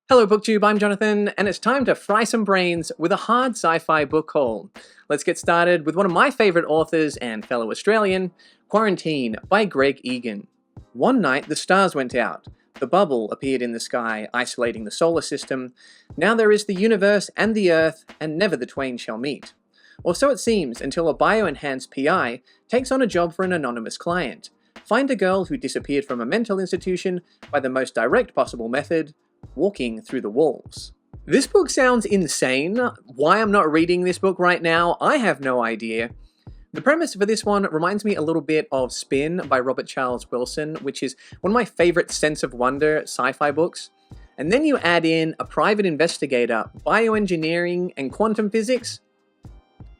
Hello BookTube, I'm Jonathan, and it's time to fry some brains with a hard sci-fi book haul. Let's get started with one of my favourite authors and fellow Australian, Quarantine by Greg Egan. One night the stars went out, the bubble appeared in the sky, isolating the solar system. Now there is the universe and the Earth, and never the twain shall meet. Or so it seems until a bio-enhanced PI takes on a job for an anonymous client. Find a girl who disappeared from a mental institution by the most direct possible method, walking through the walls. This book sounds insane. Why I'm not reading this book right now, I have no idea. The premise for this one reminds me a little bit of Spin by Robert Charles Wilson, which is one of my favorite sense of wonder sci-fi books. And then you add in a private investigator, bioengineering, and quantum physics.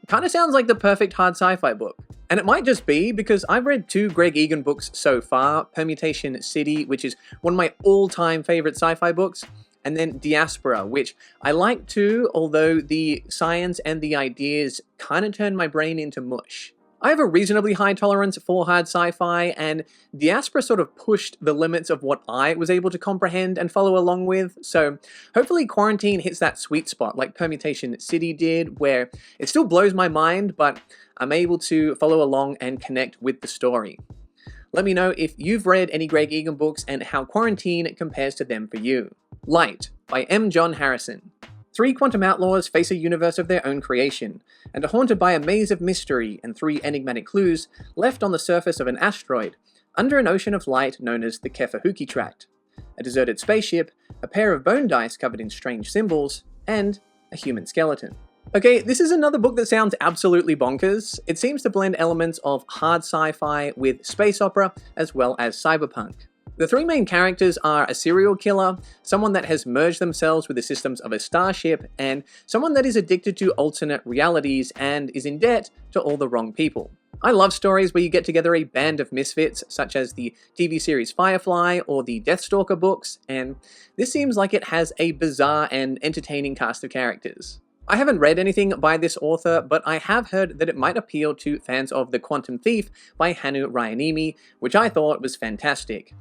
Kind of sounds like the perfect hard sci-fi book. And it might just be because I've read two Greg Egan books so far, Permutation City, which is one of my all-time favorite sci-fi books, and then Diaspora, which I like too, although the science and the ideas kind of turn my brain into mush. I have a reasonably high tolerance for hard sci-fi, and Diaspora sort of pushed the limits of what I was able to comprehend and follow along with, so hopefully Quarantine hits that sweet spot like Permutation City did, where it still blows my mind, but I'm able to follow along and connect with the story. Let me know if you've read any Greg Egan books and how Quarantine compares to them for you. Light by M. John Harrison. Three quantum outlaws face a universe of their own creation, and are haunted by a maze of mystery and three enigmatic clues left on the surface of an asteroid, under an ocean of light known as the Kefahuki Tract, a deserted spaceship, a pair of bone dice covered in strange symbols, and a human skeleton. Okay, this is another book that sounds absolutely bonkers. It seems to blend elements of hard sci-fi with space opera, as well as cyberpunk. The three main characters are a serial killer, someone that has merged themselves with the systems of a starship, and someone that is addicted to alternate realities and is in debt to all the wrong people. I love stories where you get together a band of misfits, such as the TV series Firefly or the Deathstalker books, and this seems like it has a bizarre and entertaining cast of characters. I haven't read anything by this author, but I have heard that it might appeal to fans of The Quantum Thief by Hannu Rajaniemi, which I thought was fantastic.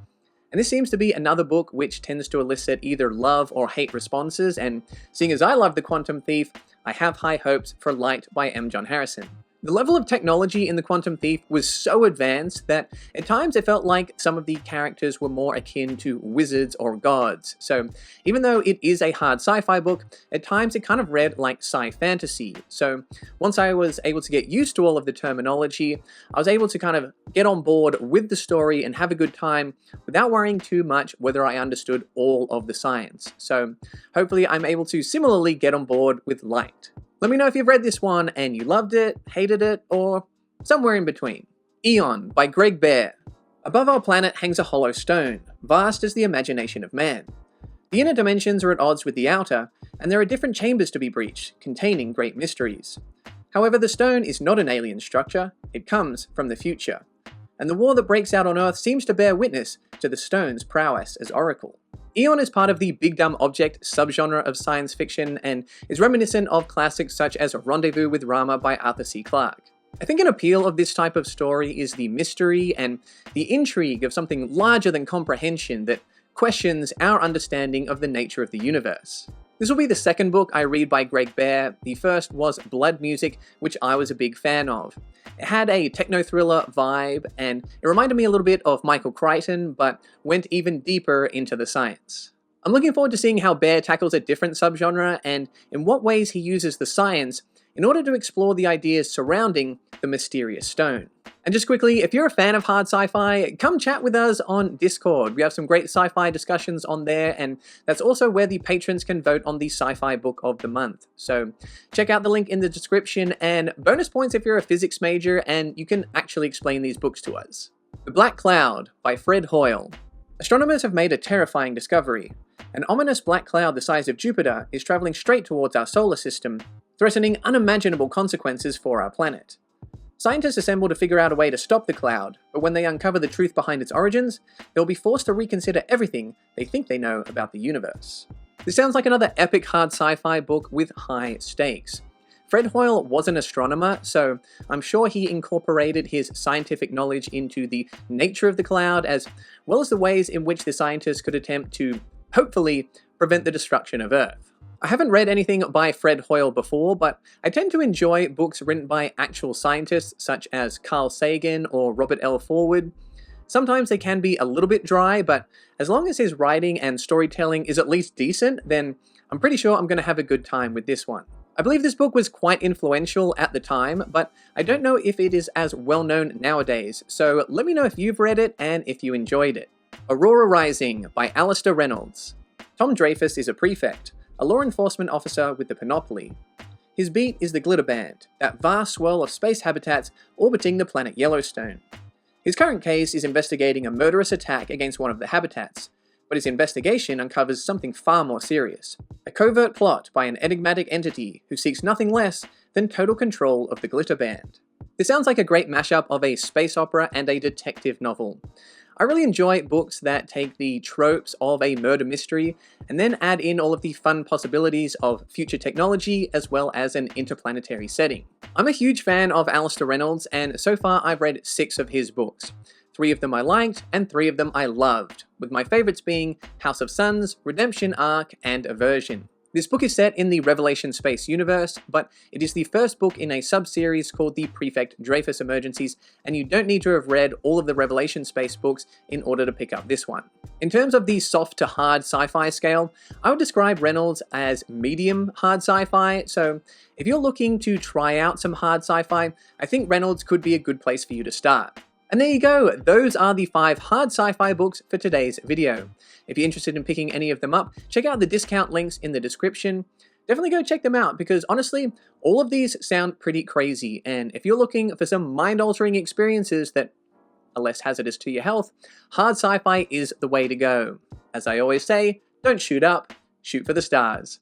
And this seems to be another book which tends to elicit either love or hate responses, and seeing as I love The Quantum Thief, I have high hopes for Light by M. John Harrison. The level of technology in The Quantum Thief was so advanced that at times it felt like some of the characters were more akin to wizards or gods. So even though it is a hard sci-fi book, at times it kind of read like sci-fantasy. So once I was able to get used to all of the terminology, I was able to kind of get on board with the story and have a good time without worrying too much whether I understood all of the science. So hopefully I'm able to similarly get on board with Light. Let me know if you've read this one and you loved it, hated it, or somewhere in between. Eon by Greg Bear. Above our planet hangs a hollow stone, vast as the imagination of man. The inner dimensions are at odds with the outer, and there are different chambers to be breached, containing great mysteries. However, the stone is not an alien structure, it comes from the future. And the war that breaks out on Earth seems to bear witness to the stone's prowess as oracle. Eon is part of the big dumb object subgenre of science fiction and is reminiscent of classics such as Rendezvous with Rama by Arthur C. Clarke. I think an appeal of this type of story is the mystery and the intrigue of something larger than comprehension that questions our understanding of the nature of the universe. This will be the second book I read by Greg Bear. The first was Blood Music, which I was a big fan of. It had a techno-thriller vibe, and it reminded me a little bit of Michael Crichton, but went even deeper into the science. I'm looking forward to seeing how Bear tackles a different subgenre, and in what ways he uses the science in order to explore the ideas surrounding the mysterious stone. And just quickly, if you're a fan of hard sci-fi, come chat with us on Discord. We have some great sci-fi discussions on there, and that's also where the patrons can vote on the sci-fi book of the month. So check out the link in the description, and bonus points if you're a physics major and you can actually explain these books to us. The Black Cloud by Fred Hoyle. Astronomers have made a terrifying discovery. An ominous black cloud the size of Jupiter is traveling straight towards our solar system, threatening unimaginable consequences for our planet. Scientists assemble to figure out a way to stop the cloud, but when they uncover the truth behind its origins, they'll be forced to reconsider everything they think they know about the universe. This sounds like another epic hard sci-fi book with high stakes. Fred Hoyle was an astronomer, so I'm sure he incorporated his scientific knowledge into the nature of the cloud, as well as the ways in which the scientists could attempt to hopefully prevent the destruction of Earth. I haven't read anything by Fred Hoyle before, but I tend to enjoy books written by actual scientists such as Carl Sagan or Robert L. Forward. Sometimes they can be a little bit dry, but as long as his writing and storytelling is at least decent, then I'm pretty sure I'm going to have a good time with this one. I believe this book was quite influential at the time, but I don't know if it is as well known nowadays, so let me know if you've read it and if you enjoyed it. Aurora Rising by Alistair Reynolds. Tom Dreyfus is a prefect, a law enforcement officer with the Panoply. His beat is the Glitter Band, that vast swirl of space habitats orbiting the planet Yellowstone. His current case is investigating a murderous attack against one of the habitats, but his investigation uncovers something far more serious. A covert plot by an enigmatic entity who seeks nothing less than total control of the Glitter Band. This sounds like a great mashup of a space opera and a detective novel. I really enjoy books that take the tropes of a murder mystery and then add in all of the fun possibilities of future technology as well as an interplanetary setting. I'm a huge fan of Alistair Reynolds, and so far I've read 6 of his books. 3 of them I liked and 3 of them I loved, with my favorites being House of Suns, Redemption Arc, and Aversion. This book is set in the Revelation Space universe, but it is the first book in a sub-series called the Prefect Dreyfus Emergencies, and you don't need to have read all of the Revelation Space books in order to pick up this one. In terms of the soft to hard sci-fi scale, I would describe Reynolds as medium hard sci-fi, so if you're looking to try out some hard sci-fi, I think Reynolds could be a good place for you to start. And there you go, those are the 5 hard sci-fi books for today's video. If you're interested in picking any of them up, check out the discount links in the description. Definitely go check them out because honestly, all of these sound pretty crazy, and if you're looking for some mind-altering experiences that are less hazardous to your health, hard sci-fi is the way to go. As I always say, don't shoot up, shoot for the stars.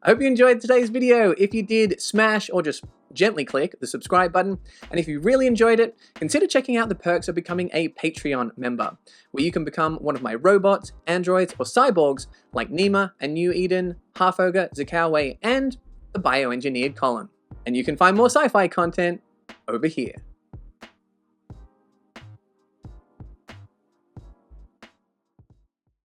I hope you enjoyed today's video. If you did, smash or just gently click the subscribe button, and if you really enjoyed it, consider checking out the perks of becoming a Patreon member, where you can become one of my robots, androids, or cyborgs like Nima and New Eden, Half-Ogre, Zakawe, and the bioengineered Colin. And you can find more sci-fi content over here.